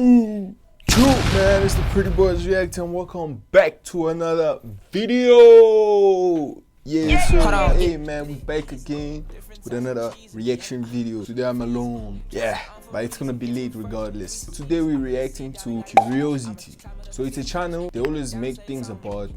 True, man, it's the Pretty Boys Reacting. Welcome back to another video. Yeah, sir. Hey, man, we back again with another reaction video. Today I'm alone. Yeah, but it's gonna be late regardless. Today we're reacting to Curiosity. So it's a channel. They always make things about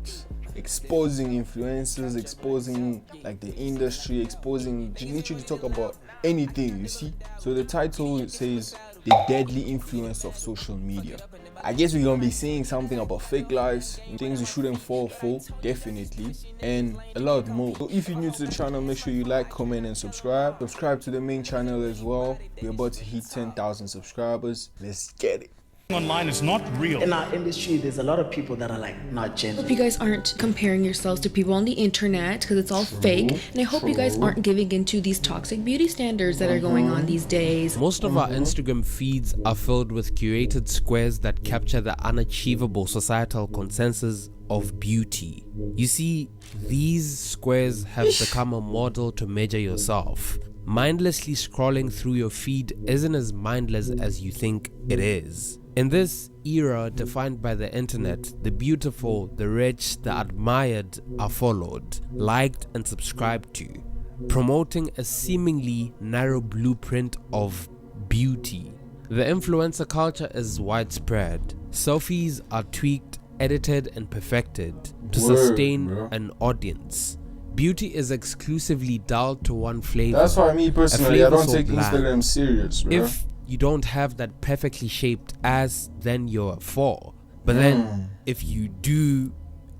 exposing influencers, exposing like the industry, exposing, literally talk about anything, you see. So the title says the deadly influence of social media. I guess we're gonna be seeing something about fake lives, things we shouldn't fall for, definitely, and a lot more. So if you're new to the channel, make sure you like, comment, and subscribe. Subscribe to the main channel as well. We're about to hit 10,000 subscribers. Let's get it. Online is not real. In our industry, there's a lot of people that are like not genuine. I hope you guys aren't comparing yourselves to people on the internet because it's all fake, and I hope you guys aren't giving into these toxic beauty standards that are going on these days. Most of our Instagram feeds are filled with curated squares that capture the unachievable societal consensus of beauty. You see, these squares have become a model to measure yourself. Mindlessly scrolling through your feed isn't as mindless as you think it is. In this era defined by the internet, the beautiful, the rich, the admired are followed, liked, and subscribed to, promoting a seemingly narrow blueprint of beauty. The influencer culture is widespread. Selfies are tweaked, edited, and perfected to sustain an audience. Beauty is exclusively dulled to one flavor. That's why me personally, I don't take bland. Instagram serious, bro. If you don't have that perfectly shaped ass, then you're a 4. But then if you do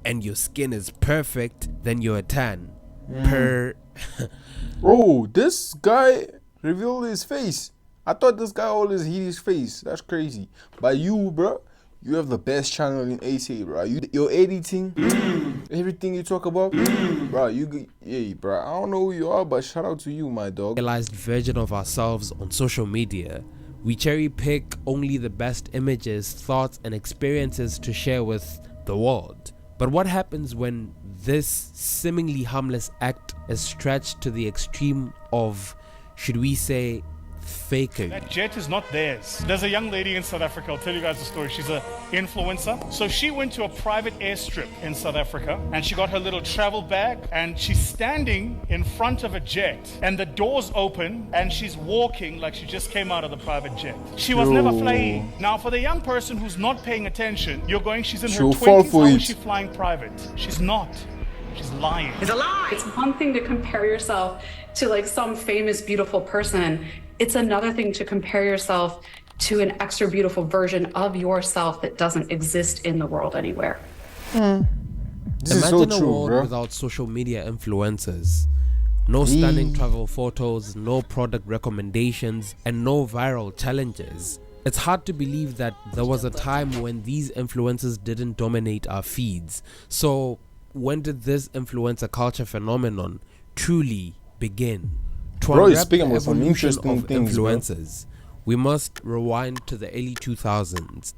and your skin is perfect, then you're a 10. Bro, this guy revealed his face. I thought this guy always hid his face. That's crazy. But you, bro, you have the best channel in ASA, bro. Your editing, everything you talk about, bro. Yeah, bro. I don't know who you are, but shout out to you, my dog. Realized version of ourselves on social media. We cherry pick only the best images, thoughts, and experiences to share with the world. But what happens when this seemingly harmless act is stretched to the extreme of, should we say, fakery? That jet is not theirs. There's a young lady in South Africa, I'll tell you guys the story. She's an influencer. So she went to a private airstrip in South Africa and she got her little travel bag and she's standing in front of a jet and the doors open and she's walking like she just came out of the private jet. She was never flying. Now for the young person who's not paying attention, you're going, she's in her 20s, how is she flying private? She's not. She's lying. It's a lie. It's one thing to compare yourself to like some famous, beautiful person. It's another thing to compare yourself to an extra beautiful version of yourself that doesn't exist in the world anywhere. This Imagine is so a true, world bro. without social media influencers. No stunning travel photos, no product recommendations, and no viral challenges. It's hard to believe that there was a time when these influencers didn't dominate our feeds. So when did this influencer culture phenomenon truly begin? To Bro, you're unwrap speaking the about some evolution interesting of things, bro. influencers, we must rewind to the early 2000s.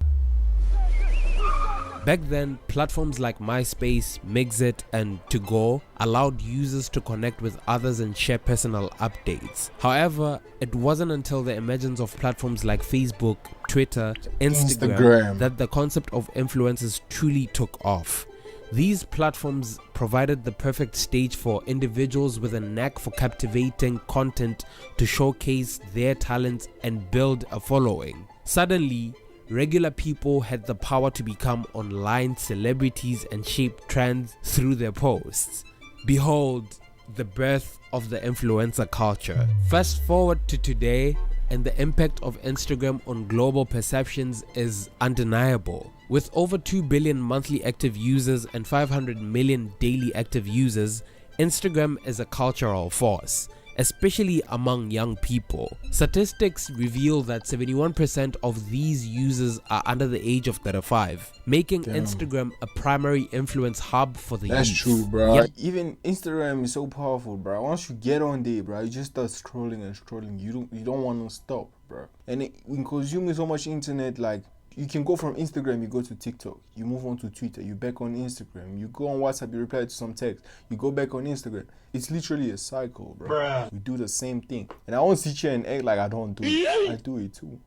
Back then, platforms like MySpace, Mixit, and To-Go allowed users to connect with others and share personal updates. However, it wasn't until the emergence of platforms like Facebook, Twitter, Instagram that the concept of influencers truly took off. These platforms provided the perfect stage for individuals with a knack for captivating content to showcase their talents and build a following. Suddenly, regular people had the power to become online celebrities and shape trends through their posts. Behold, the birth of the influencer culture. Fast forward to today, and the impact of Instagram on global perceptions is undeniable. With over 2 billion monthly active users and 500 million daily active users, Instagram is a cultural force, especially among young people. Statistics reveal that 71% of these users are under the age of 35, making Instagram a primary influence hub for the youth. That's true, bro. Yep. Even Instagram is so powerful, bro. Once you get on there, bro, you just start scrolling and scrolling. You don't want to stop, bro. And we consuming so much internet, like you can go from Instagram, you go to TikTok, you move on to Twitter, you back on Instagram, you go on WhatsApp, you reply to some text, you go back on Instagram. It's literally a cycle, bro. We do the same thing. And I won't sit here and act like I don't do it. I do it too.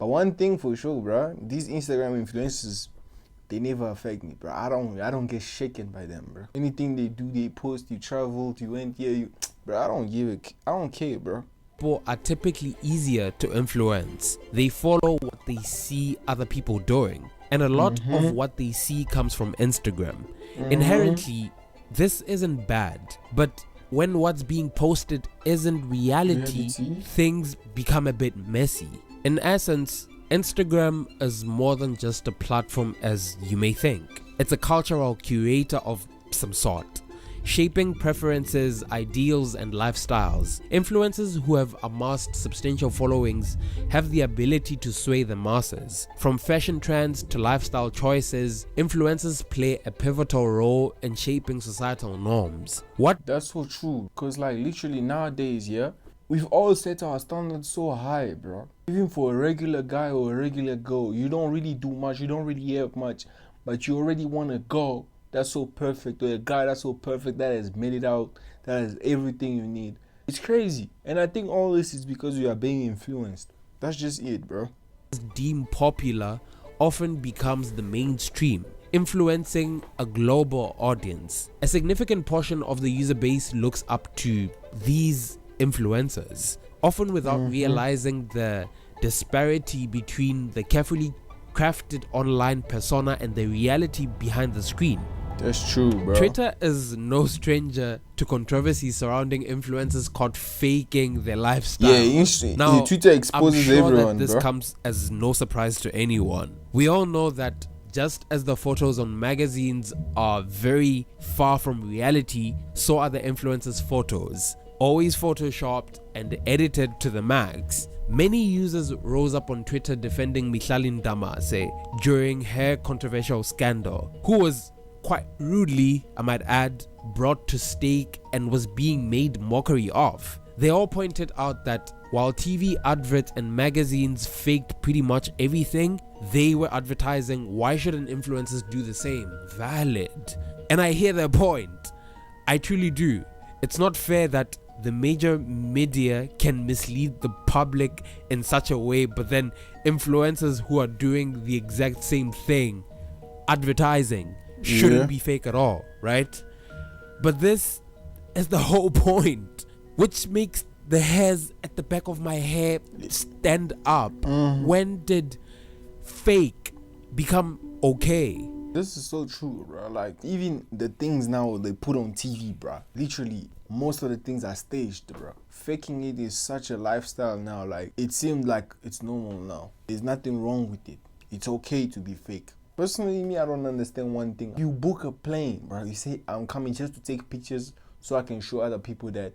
But one thing for sure, bro, these Instagram influencers, they never affect me, bro. I don't get shaken by them, bro. Anything they do, they post, you traveled, you went here, bro, I don't care, bro. People are typically easier to influence. They follow what they see other people doing. And a lot of what they see comes from Instagram. Inherently, this isn't bad. But when what's being posted isn't reality, things become a bit messy. In essence, Instagram is more than just a platform as you may think. It's a cultural curator of some sort, shaping preferences, ideals, and lifestyles. Influencers who have amassed substantial followings have the ability to sway the masses. From fashion trends to lifestyle choices, influencers play a pivotal role in shaping societal norms. That's so true, because like literally nowadays, yeah, we've all set our standards so high, bro. Even for a regular guy or a regular girl, you don't really do much, you don't really have much, but you already want a girl that's so perfect, or a guy that's so perfect that has made it out, that has everything you need. It's crazy. And I think all this is because you are being influenced. That's just it, bro. Deemed popular often becomes the mainstream, influencing a global audience. A significant portion of the user base looks up to these influencers, often without realizing the disparity between the carefully crafted online persona and the reality behind the screen. That's true, bro. Twitter is no stranger to controversy surrounding influencers caught faking their lifestyle. Yeah, now, Twitter exposes I'm sure everyone, that this bro. comes as no surprise to anyone. We all know that just as the photos on magazines are very far from reality, so are the influencers' photos. Always photoshopped and edited to the max. Many users rose up on Twitter defending Mihlali Ndamase during her controversial scandal, who was quite rudely, I might add, brought to stake and was being made mockery of. They all pointed out that while TV adverts and magazines faked pretty much everything they were advertising, why shouldn't influencers do the same? Valid. And I hear their point. I truly do. It's not fair that the major media can mislead the public in such a way, but then influencers who are doing the exact same thing, advertising, shouldn't be fake at all, right? But this is the whole point, which makes the hairs at the back of my head stand up. When did fake become okay? This is so true, bro. Like, even the things now they put on TV, bro. Literally, most of the things are staged, bro. Faking it is such a lifestyle now. Like, it seems like it's normal now. There's nothing wrong with it. It's okay to be fake. Personally, me, I don't understand one thing. You book a plane, bro. You say, I'm coming just to take pictures so I can show other people that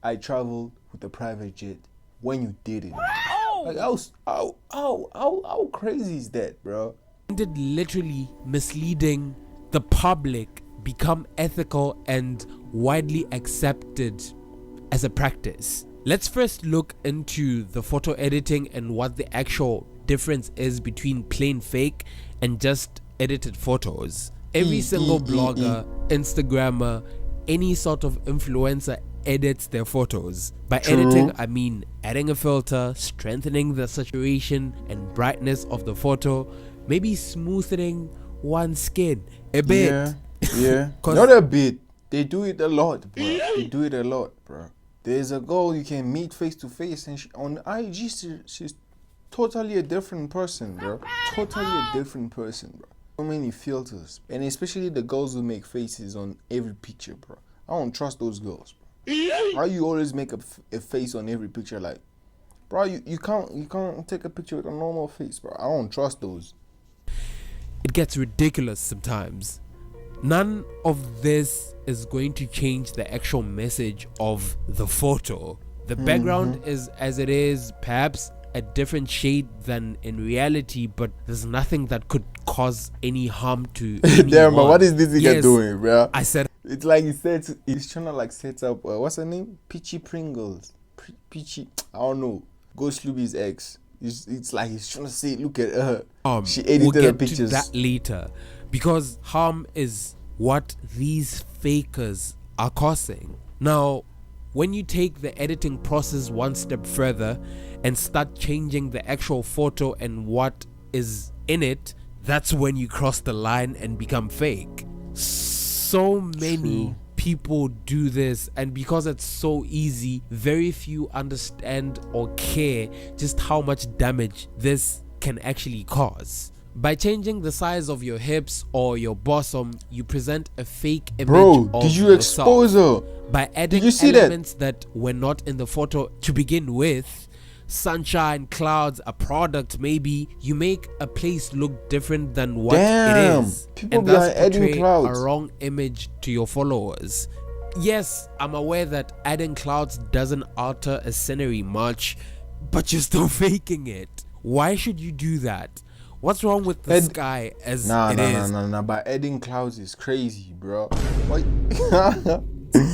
I traveled with a private jet when you did it. Like, how crazy is that, bro? Did literally misleading the public become ethical and widely accepted as a practice? Let's first look into the photo editing and what the actual difference is between plain fake and just edited photos. Every single blogger, Instagrammer, any sort of influencer edits their photos. By editing, I mean adding a filter, strengthening the saturation and brightness of the photo, maybe smoothing one's skin a bit. Yeah. Not a bit. They do it a lot, bro. They do it a lot, bro. There's a girl you can meet face to face, and on IG, she's totally a different person, bro. Totally a different person, bro. So many filters, and especially the girls who make faces on every picture, bro. I don't trust those girls, bro. Why you always make a face on every picture? Like, bro, you can't take a picture with a normal face, bro. I don't trust those. It gets ridiculous sometimes. None of this is going to change the actual message of the photo. The background is as it is, perhaps a different shade than in reality, but there's nothing that could cause any harm to anyone. Damn, but what is this nigga doing, bro? I said it's like he's trying to like set up what's her name? Peachy Pringles. Peachy, I don't know. Ghost Luby's ex. It's like he's trying to say, look at her. She edited her pictures. We'll get to that later, because harm is what these fakers are causing. Now, when you take the editing process one step further and start changing the actual photo and what is in it, that's when you cross the line and become fake. So many people do this, and because it's so easy, very few understand or care just how much damage this can actually cause. By changing the size of your hips or your bosom, you present a fake image of did you yourself. expose her? By adding you see elements that were not in the photo to begin with, sunshine, clouds, a product maybe, you make a place look different than what Damn, it is, people and be thus adding portray clouds. a wrong image to your followers. Yes, I'm aware that adding clouds doesn't alter a scenery much, but you're still faking it. Why should you do that? What's wrong with the sky as it is? Nah. But adding clouds is crazy, bro. What?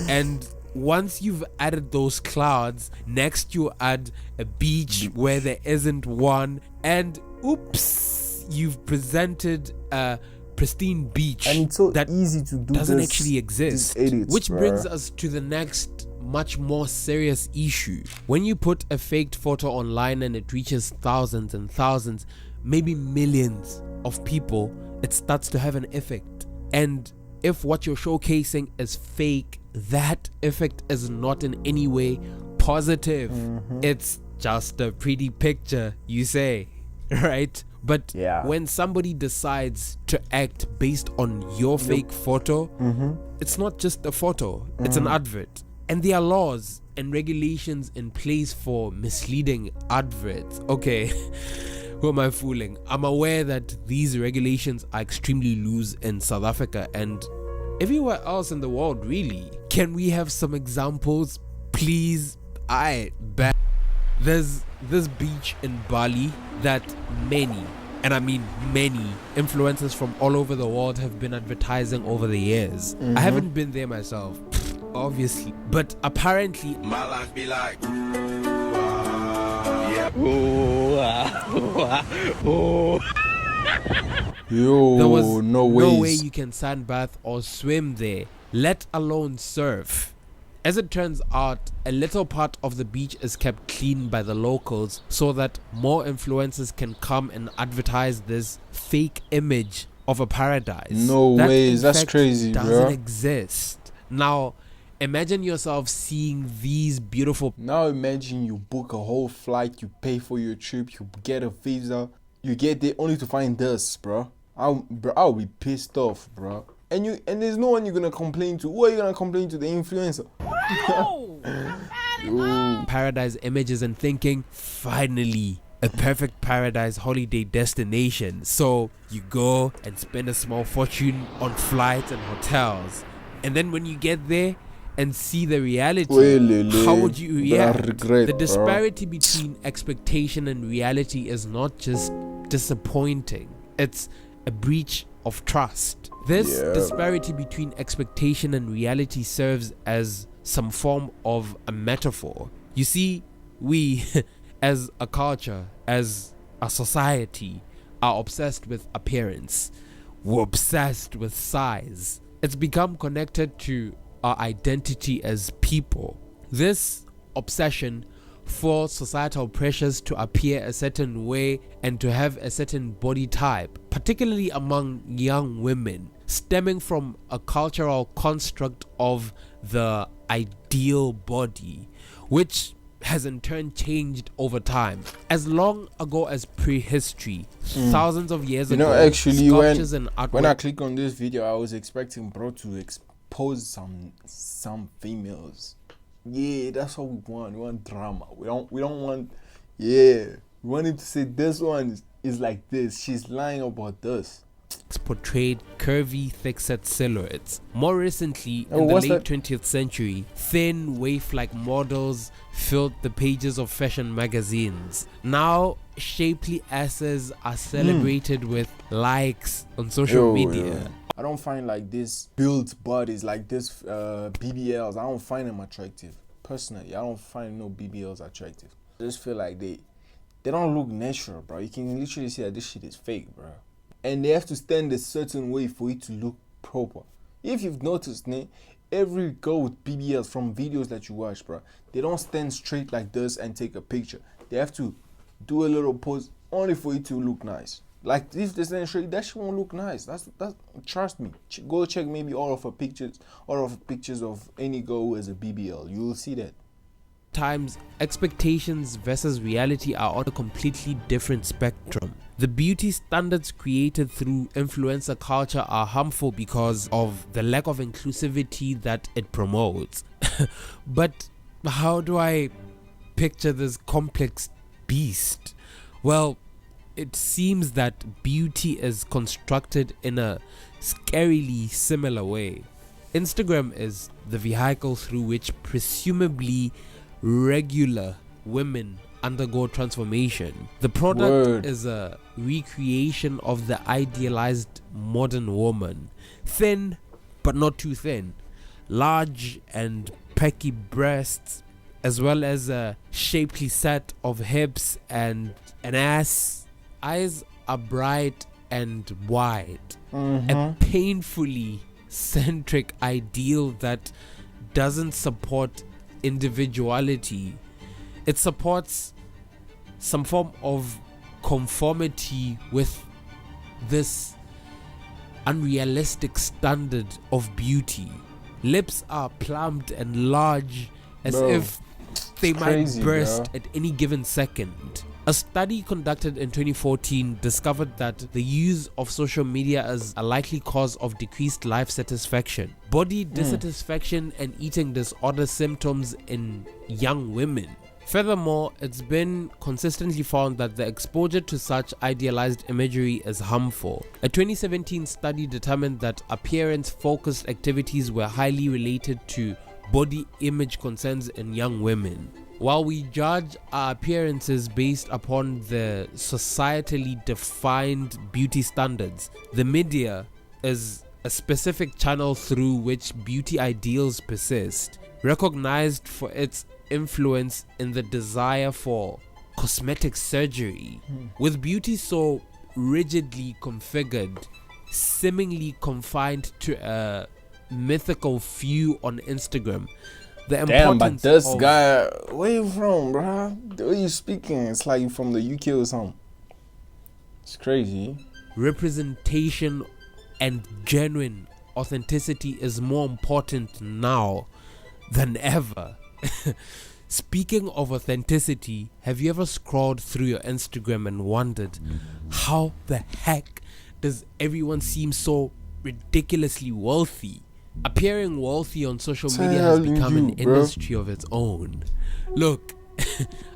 And once you've added those clouds, next you add a beach where there isn't one, and oops, you've presented a pristine beach And it's so that easy to do doesn't this, actually exist. these edits, Which bruh. brings us to the next much more serious issue. When you put a faked photo online and it reaches thousands and thousands, maybe millions of people, it starts to have an effect. And if what you're showcasing is fake, that effect is not in any way positive. It's just a pretty picture, you say, right? But when somebody decides to act based on your fake photo, it's not just a photo, it's an advert. And there are laws and regulations in place for misleading adverts. Okay, who am I fooling? I'm aware that these regulations are extremely loose in South Africa and everywhere else in the world, really. Can we have some examples, please? There's this beach in Bali that many, and I mean many, influencers from all over the world have been advertising over the years. I haven't been there myself, obviously, but apparently My life be like, Yo, there was no way ways. you can sunbath or swim there, let alone surf. As it turns out, a little part of the beach is kept clean by the locals so that more influencers can come and advertise this fake image of a paradise. No that, ways, in that's fact, crazy, doesn't bro. exist. Now, imagine yourself seeing these beautiful. Now imagine you book a whole flight, you pay for your trip, you get a visa, you get there only to find this, bro. I'll be pissed off, bro. And there's no one you're gonna complain to. Who are you gonna complain to? The influencer. Paradise images and thinking, finally, a perfect paradise holiday destination. So you go and spend a small fortune on flights and hotels. And then when you get there and see the reality, how would you react? The disparity between expectation and reality is not just disappointing, it's a breach of trust. This disparity between expectation and reality serves as some form of a metaphor. You see, we as a culture, as a society, are obsessed with appearance. We're obsessed with size. It's become connected to our identity as people. This obsession for societal pressures to appear a certain way and to have a certain body type, particularly among young women, stemming from a cultural construct of the ideal body, which has in turn changed over time. As long ago as prehistory, thousands of years ago, actually, sculptures and artwork. when I click on this video, I was expecting bro to expose some females. Yeah, that's what we want. We want drama. We don't want. Yeah, we want him to say this one is like this. She's lying about this. Portrayed curvy, thick-set silhouettes. More recently, Oh, in the what's late that? 20th century, thin, waif-like models filled the pages of fashion magazines. Now, shapely asses are celebrated with likes on social media. I don't find like this built bodies, like this BBLs. I don't find them attractive. Personally, I don't find no BBLs attractive. I just feel like they don't look natural, bro. You can literally see that this shit is fake, bro. And they have to stand a certain way for it to look proper. If you've noticed, Every girl with BBLs from videos that you watch, bro, they don't stand straight like this and take a picture. They have to do a little pose only for it to look nice. Like if they stand straight, that shit won't look nice. That's trust me. Go check maybe all of pictures of any girl who has a BBL. You will see that. Times expectations versus reality are on a completely different spectrum. The beauty standards created through influencer culture are harmful because of the lack of inclusivity that it promotes. But how do I picture this complex beast? Well, it seems that beauty is constructed in a scarily similar way. Instagram is the vehicle through which presumably regular women undergo transformation. The product is a recreation of the idealized modern woman. Thin, but not too thin. Large and pecky breasts, as well as a shapely set of hips and an ass. Eyes are bright and wide. A painfully centric ideal that doesn't support individuality. It supports some form of conformity with this unrealistic standard of beauty. Lips are plumped and large as if they might burst at any given second. A study conducted in 2014 discovered that the use of social media is a likely cause of decreased life satisfaction, body dissatisfaction, and eating disorder symptoms in young women. Furthermore, it's been consistently found that the exposure to such idealized imagery is harmful. A 2017 study determined that appearance-focused activities were highly related to body image concerns in young women. While we judge our appearances based upon the societally defined beauty standards, the media is a specific channel through which beauty ideals persist, recognized for its influence in the desire for cosmetic surgery. With beauty so rigidly configured, seemingly confined to a mythical few on Instagram, the Damn, but importance this of guy, where you from, bruh? The way you speaking, it's like you from the UK or something. It's crazy. representation and genuine authenticity is more important now than ever. Speaking of authenticity, have you ever scrolled through your Instagram and wondered how the heck does everyone seem so ridiculously wealthy? Appearing wealthy on social media has become an industry of its own. Look,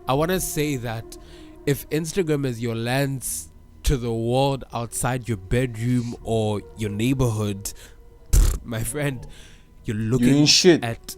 I want to say that if Instagram is your lens to the world outside your bedroom or your neighborhood, my friend, you're looking at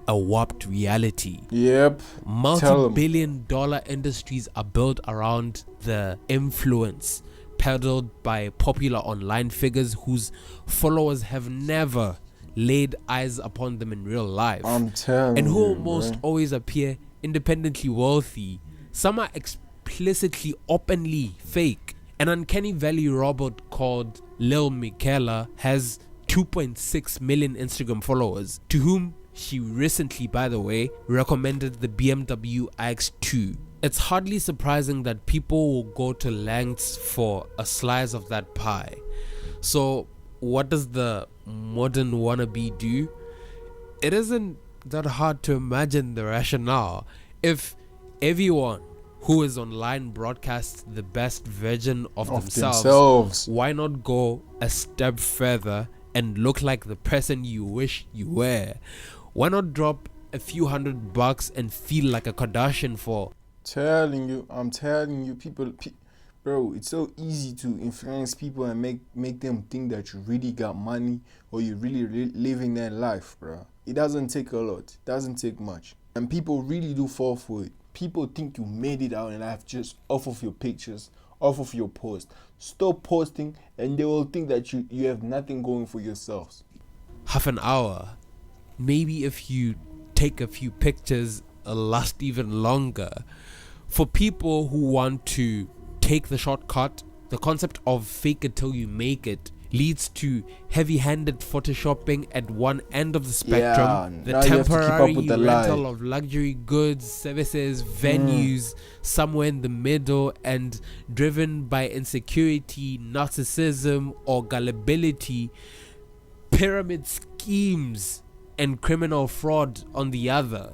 a warped reality. Yep. Multi-billion-dollar industries are built around the influence peddled by popular online figures whose followers have never laid eyes upon them in real life. I'm telling and who you, almost always appear independently wealthy. Some are explicitly, openly fake. An uncanny valley robot called Lil Miquela has 2.6 million Instagram followers, to whom she recently, by the way, recommended the BMW iX2. It's hardly surprising that people will go to lengths for a slice of that pie. So what does the modern wannabe do? It isn't that hard to imagine the rationale. If everyone who is online broadcasts the best version of themselves, why not go a step further and look like the person you wish you were? Why not drop a few $100 and feel like a Kardashian for? I'm telling you, people, bro, it's so easy to influence people and make them think that you really got money or you're really living that life, bro. It doesn't take a lot. It doesn't take much. And people really do fall for it. People think you made it out in life just off of your pictures, off of your post. Stop posting and they will think that you have nothing going for yourselves. Half an hour. Maybe if you take a few pictures, it'll last even longer. For people who want to take the shortcut, the concept of fake it till you make it leads to heavy-handed photoshopping at one end of the spectrum. Yeah, The now you have to keep up temporary with the rental lie. of luxury goods, services, venues, somewhere in the middle, and driven by insecurity, narcissism, or gullibility, pyramid schemes, and criminal fraud on the other.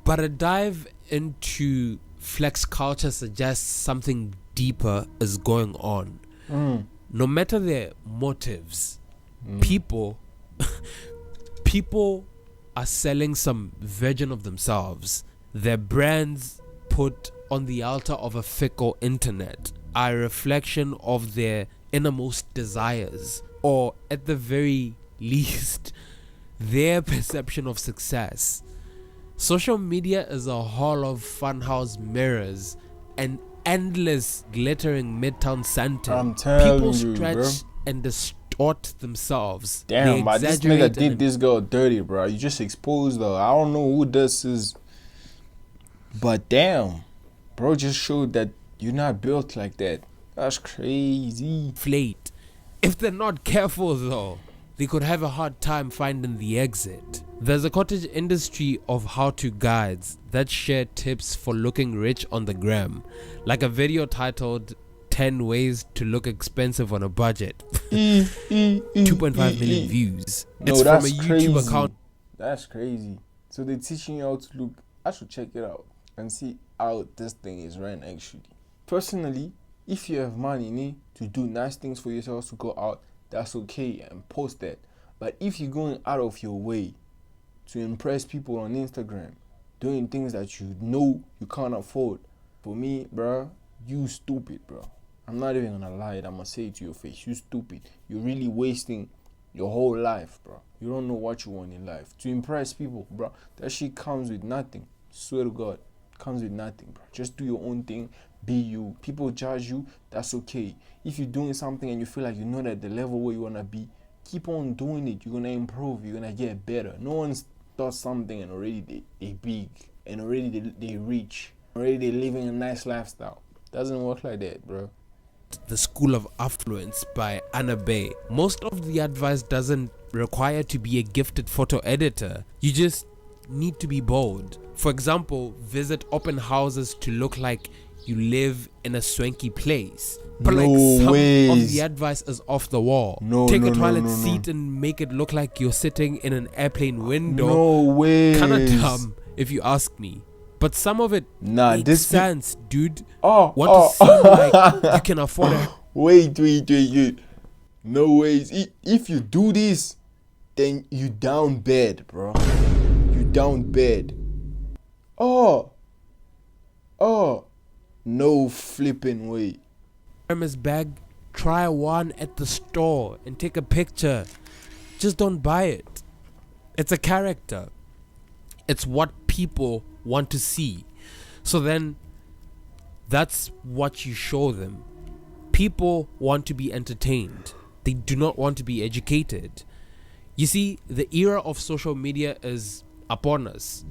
But a dive into flex culture suggests something deeper is going on. No matter their motives, people are selling some version of themselves. Their brands put on the altar of a fickle internet are a reflection of their innermost desires, or at the very least, their perception of success. Social media is a hall of funhouse mirrors and endless glittering midtown center. I'm telling People you, stretch bro. and distort themselves. Damn, They but this exaggerate nigga did and this girl dirty, bro. You just exposed her. I don't know who this is, but damn, bro, just showed that you're not built like that. That's crazy. inflate. If they're not careful though, they could have a hard time finding the exit. There's a cottage industry of how-to guides that share tips for looking rich on the gram, like a video titled 10 Ways to Look Expensive on a Budget. 2.5 million views. No, It's from that's a YouTube crazy. account. That's crazy. So they're teaching you how to look. I should check it out and see how this thing is ran actually. Personally, if you have money to do nice things for yourself, to go out, that's okay, and post that. But if you're going out of your way to impress people on Instagram, doing things that you know you can't afford, for me, bro, you stupid, bro. I'm not even gonna lie, I'm gonna say it to your face. You stupid. You're really wasting your whole life, bro. You don't know what you want in life. To impress people, bro, that shit comes with nothing. Swear to God, comes with nothing, bro. Just do your own thing. Be you. People judge you, that's okay. If you're doing something and you feel like you're not at the level where you wanna be, keep on doing it. You're gonna improve. You're gonna get better. No one's thought something and already they big, and already they rich, already they living a nice lifestyle. Doesn't work like that, bro. The School of Affluence by Anna Bay. Most of the advice doesn't require to be a gifted photo editor. You just need to be bold. For example, visit open houses to look like you live in a swanky place. But No like some ways. of the advice is off the wall. No, Take no, a no, toilet no, no. seat and make it look like you're sitting in an airplane window. No way. Kinda dumb if you ask me. But some of it Nah, makes this sense, dude. Oh, Want to seem like you can afford it. Wait. No ways. If you do this, then you down bad, bro. You down bad. Oh. No flipping way. Hermes bag, try one at the store and take a picture. Just don't buy it. It's a character. It's what people want to see. So then that's what you show them. People want to be entertained. They do not want to be educated. You see, the era of social media is upon us.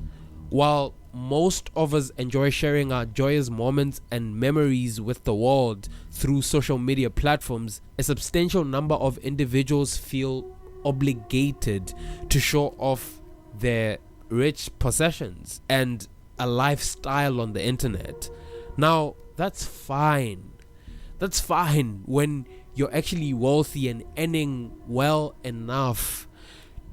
While most of us enjoy sharing our joyous moments and memories with the world through social media platforms, a substantial number of individuals feel obligated to show off their rich possessions and a lifestyle on the internet. Now, that's fine. That's fine when you're actually wealthy and earning well enough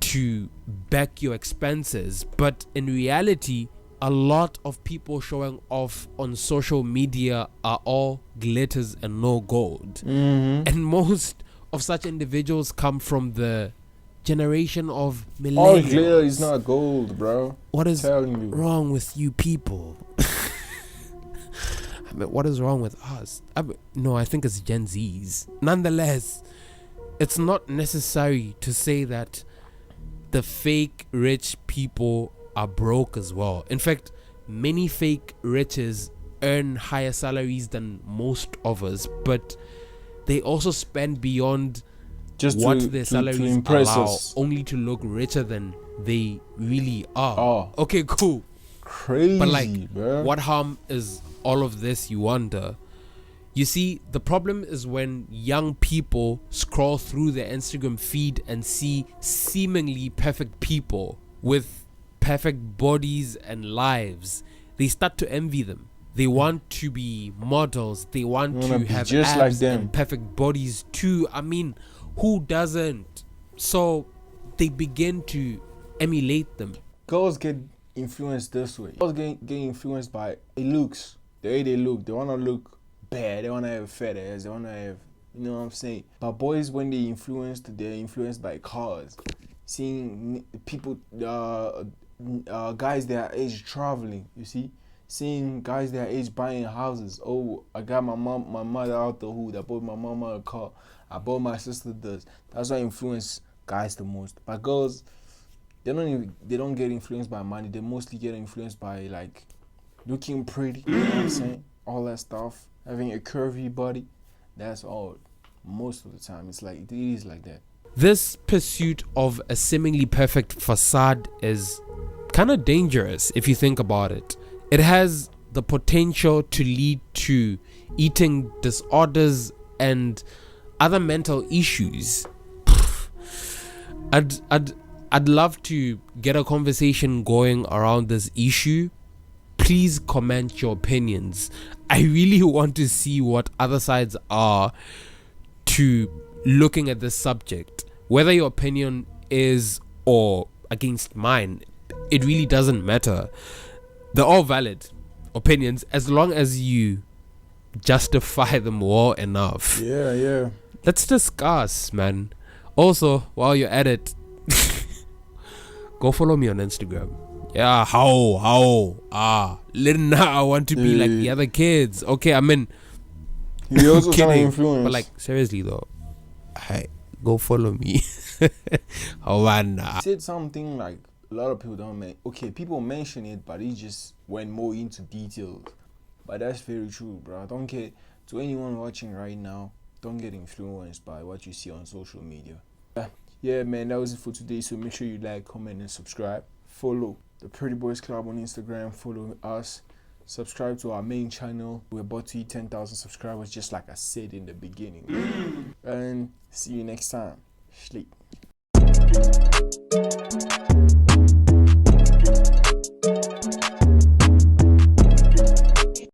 to back your expenses. But in reality, a lot of people showing off on social media are all glitters and no gold. And most of such individuals come from the generation of millennials. All glitter is not gold, bro. What is telling you. wrong with you people? I mean, what is wrong with us? I think it's Gen Zs. Nonetheless, it's not necessary to say that the fake rich people are broke as well. In fact, many fake riches earn higher salaries than most of us, but they also spend beyond Just what to, their to salaries impress allow, us. only to look richer than they really are. Oh. Okay, cool. Crazy, But like, bro. what harm is all of this, you wonder? You see, the problem is when young people scroll through their Instagram feed and see seemingly perfect people with perfect bodies and lives. They start to envy them. They want to be models. They want to have just abs like them. and perfect bodies too. I mean, who doesn't? So they begin to emulate them. Girls get influenced this way. Girls get influenced by their looks, the way they look. They want to look bad. They want to have fat ass. They want to have, you know what I'm saying? But boys, when they're influenced by cars. Seeing people, guys their age traveling, you see? Seeing guys their age buying houses. Oh, I got my mother out the hood. I bought my mama a car. I bought my sister this. That's what influence guys the most. But girls, they don't get influenced by money. They mostly get influenced by like looking pretty, you know what I'm saying? All that stuff. Having a curvy body. That's all. Most of the time it is like that. This pursuit of a seemingly perfect facade is kind of dangerous if you think about it. It has the potential to lead to eating disorders and other mental issues. I'd love to get a conversation going around this issue. Please comment your opinions. I really want to see what other sides are to looking at this subject. Whether your opinion is or against mine, it really doesn't matter. They're all valid opinions as long as you justify them well enough. Yeah. Let's discuss, man. Also, while you're at it, go follow me on Instagram. Yeah, I want to be like the other kids. Okay, I mean, he also trying to kidding, influence. but like seriously though, go follow me. He said something like a lot of people don't people mention it, but he just went more into details. But that's very true, bro. Don't get to anyone watching right now. Don't get influenced by what you see on social media. Yeah, man, that was it for today. So make sure you like, comment, and subscribe. Follow the Pretty Boys Club on Instagram. Follow us. Subscribe to our main channel. We're about to hit 10,000 subscribers, just like I said in the beginning. And see you next time. Sleep.